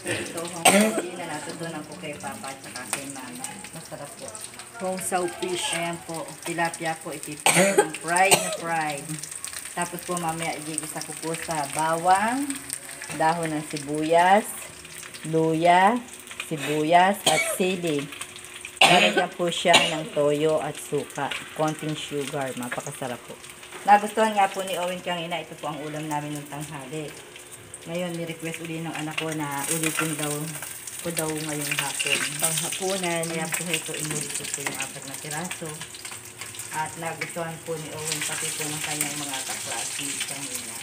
Ito, hindi na natutunan ko kay Papa at saka kay Mama. Masarap po. Hong Sao fish. Ayan po, tilapia po, itipin ng fried na fried. Tapos po mamaya igigisa ko po sa bawang, dahon ng sibuyas, luya, sibuyas at sili. Lalagyan po siya ng toyo at suka. Konting sugar. Mapakasarap po. Nagustuhan nga po ni Owen kanina. Ito po ang ulam namin ng tanghali. Ngayon, ni-request uli ng anak ko na ulitin daw po daw ngayong hapon. Panghapunan. Kaya po ito, inulit ko po yung 4 na piraso. At nagustuhan po ni Owen pati po ng kanyang mga kaklase kanina.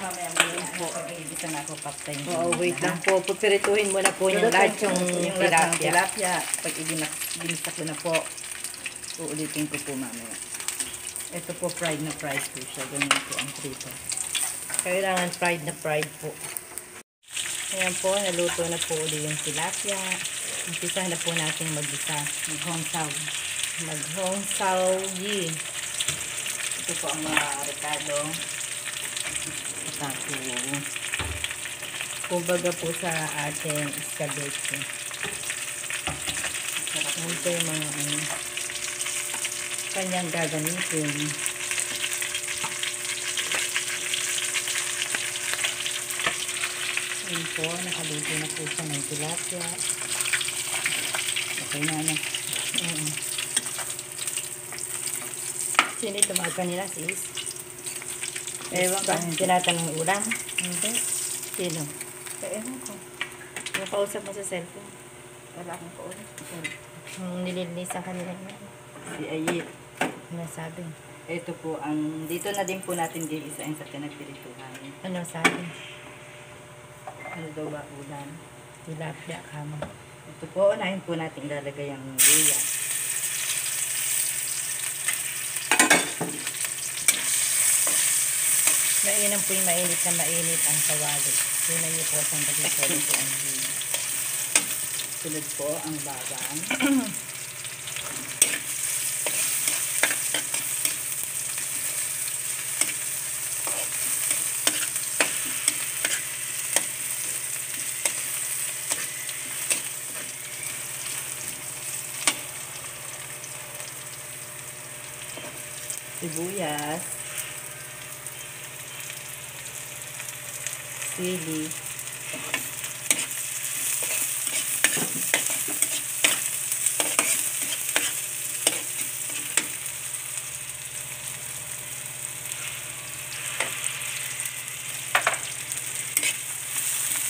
Mamaya po, pag-iibisa na ako paptay. Oo, wait lang po. Pupirituhin mo na po yung lahat yung lahat ng tilapia. tilapia. Pag ginisa ko na po, uulitin ko po mamaya. Ito po, fried na fried po siya. Ganyan po ang prito. Kailangan fried na fried po. Ayan po, naluto na po uli yung tilapia. Umpisa na po natin mag-isa. Mag-hong sao. Mag-hong sao yi. Ito po ang mga rekado. Tapos, Kumbaga po sa ating escabeche. Ayan po yung mga kanyang gagamitin. Ayan po, nakaluto na po siya ng tilapia. okay na na. Sino tumawag kanila, sis? Ewan ka. Tinatanong ulam? Hindi. Sino? Ewan ko. Yung kausap mo sa cellphone? Wala akong kaulit. Nililinisan kanila yun. Si Ayi. Nasabi. Ito po ang, dito na din po natin gigisain sa pinagpirituhan. Ano sabi? Ano daw ba ulan? Tilapia kama. Ito po, unahin po natin ilalagay ang luya. Mainam po yung mainit na mainit ang kawali. Tunan niyo po ang gabi po ito ang luya. Sunod po ang bawang. Sibuyas. Sili.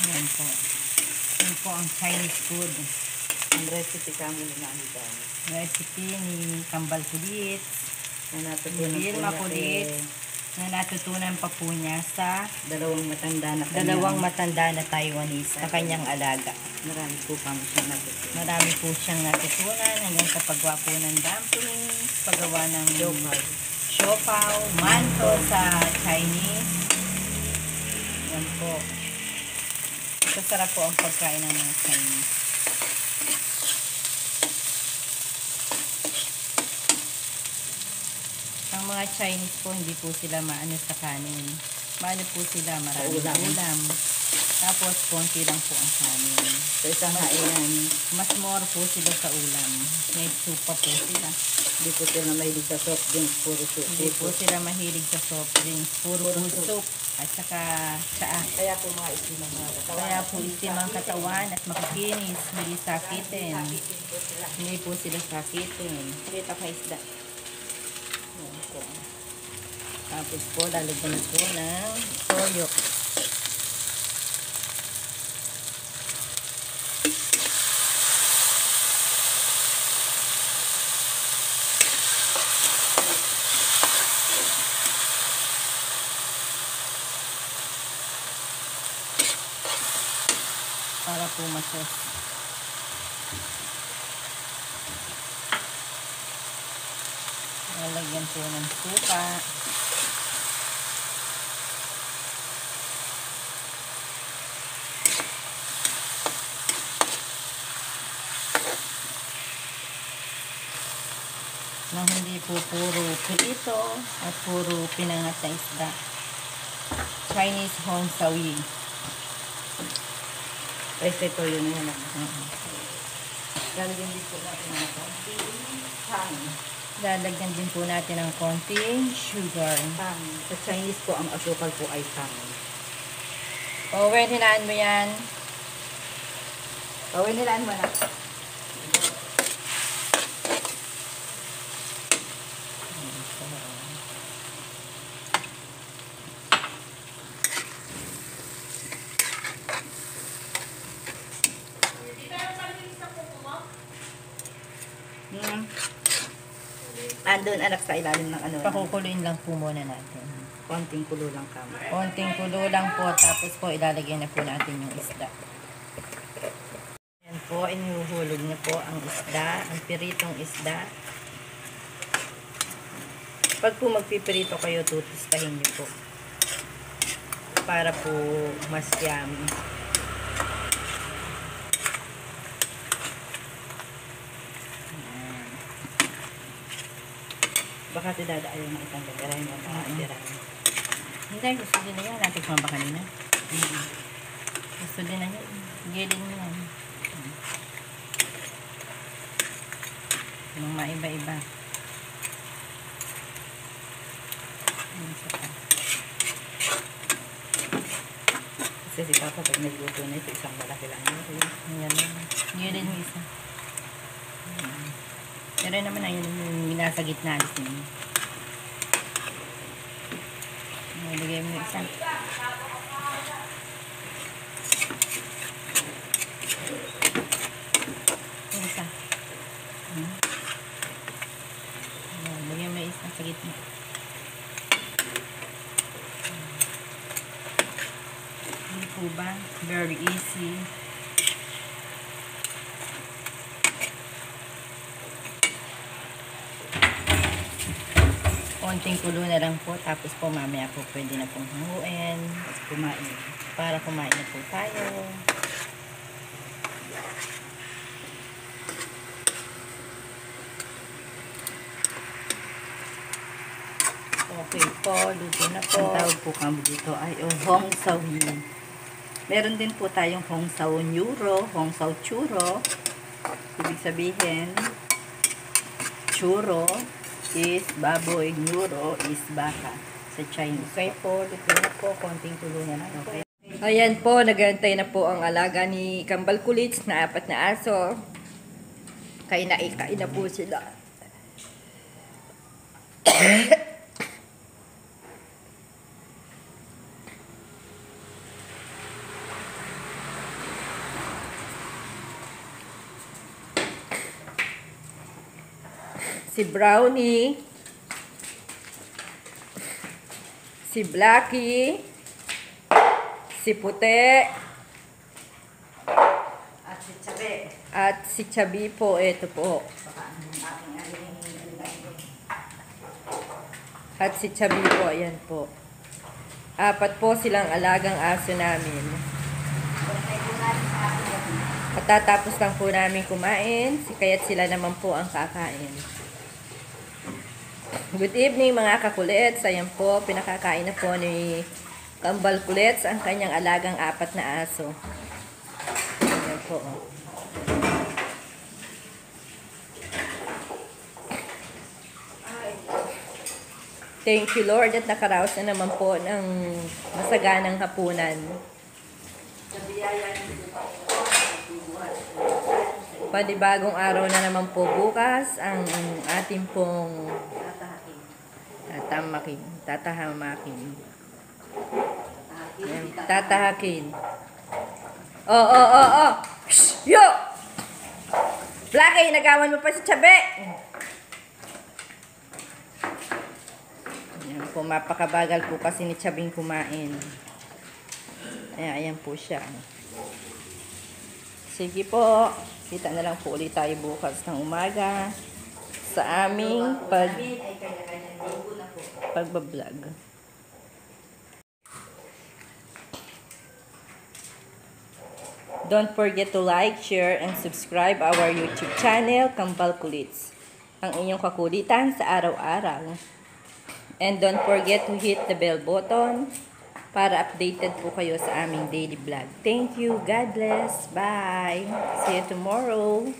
Ayan po. Ayan po ang Chinese food. Ang recipe kami na nahidan. Recipe ni Kambal Kulit. Na natutunan Ni Vilma po Kulit. natin. Na natutunan pa po niya sa Dalawang matanda na dalawang matanda na Taiwanese na kanyang alaga. Marami po kami siya natutunan. Marami po siyang natutunan hanggang sa paggawa po ng dumplings, paggawa ng siopaw, manto sa Chinese. Yan po. Masarap po ang pagkain ng mga Chinese. Ang mga Chinese po, hindi po sila maano sa kanin. Maano po sila, maraming ulam. Tapos, konti lang po ang kanin. Sa isang hainan, Mas more po sila sa ulam. May supa po sila. hindi po sila mahilig sa soft drinks, puro soup. Hindi po sila mahilig sa soft drinks. Puro soup. At saka tsaa. Kaya po mga itim ang mga katawan. Kaya po itim ang katawan at makikinis. Hindi sakitin. Hindi po sila sakitin. Kita ka isda. Yan po. Tapos po, lalagyan po ng toyo. Para po masos. Lalagyan po ng suka. Nang hindi po puro prito at puro pinangat na isda. Chinese Hong Sawi. Rice toyo na yan. Lalagyan din po natin ng konting tang. Lalagyan din po natin ng konting sugar. Tang. Sa Chinese po, ang asukal po ay tang. Owen, hinaan mo yan. Pawin nilaan mo na. Andun anak sa ilalim ng ano. Pakukuluin lang po muna natin. Konting kulo lang kamo. Konting kulo lang po, tapos po ilalagay na po natin yung isda. Yan po, inuhulog niyo po ang isda, ang piritong isda. Pag po magpipirito kayo, tutustahin niyo po. Para po mas yummy. Baka si Dada ayaw na itang gagarahin mo. Hindi, gusto din na yan. Natin kumamba kanina. Gusto din na yan. Gilin mo yan. Mga maiba-iba. Isa pa. Kasi si Papa pag nagluto na ito, isang malaki lang yun. Yan lang. Gilin mo isa. Pero naman ayun yung nasa gitna. Nalagay mo yung isa. Yung isa. Nalagay mo yung isa sa gitna. Hindi po ba? Very easy. Konting kulo na lang po, tapos po mamaya po pwede na pong hanguin, kumain, para kumain na po tayo. Okay po, luto na po. Ang tawag po kamo dito ay Hong Sawi. Meron din po tayong Hong Sao Nyuro, Hong Sao Churo. Ibig sabihin, churo is baboy, nyuro is baka sa Chinese. Okay po, luto na po, konting kulo na lang. Okay. Ayan po, nagantay na po ang alaga ni Kambal Kulits na 4 na aso. Kain na po sila. Si Brownie, si Blackie, si Puti, At si Chabe. at si Chubby po. Ito po. At si Chubby po, ayan po. 4 po silang alagang aso namin. At tatapos lang po namin kumain, kaya't sila naman po ang kakain. Good evening mga kakulits. Ayan po, pinakakain na po ni Kambal Kulits ang kanyang alagang 4 na aso. Ayan po. Thank you Lord at nakaraos na naman po ng masaganang hapunan. Panibagong araw na naman po bukas ang ating pong tatahamakin. Ayan, tatahakin. Oh. Shh, yo! Blackie, nagawan mo pa si Chabe. Ayan po, mapakabagal po kasi ni Chabing kumain. Ayan po siya. Sige po, kita na lang po ulit tayo bukas ng umaga sa aming pagbablog. Don't forget to like, share, and subscribe our YouTube channel, Kambal Kulits, ang inyong kakulitan sa araw-araw. And don't forget to hit the bell button para updated po kayo sa aming daily vlog. Thank you. God bless. Bye. See you tomorrow.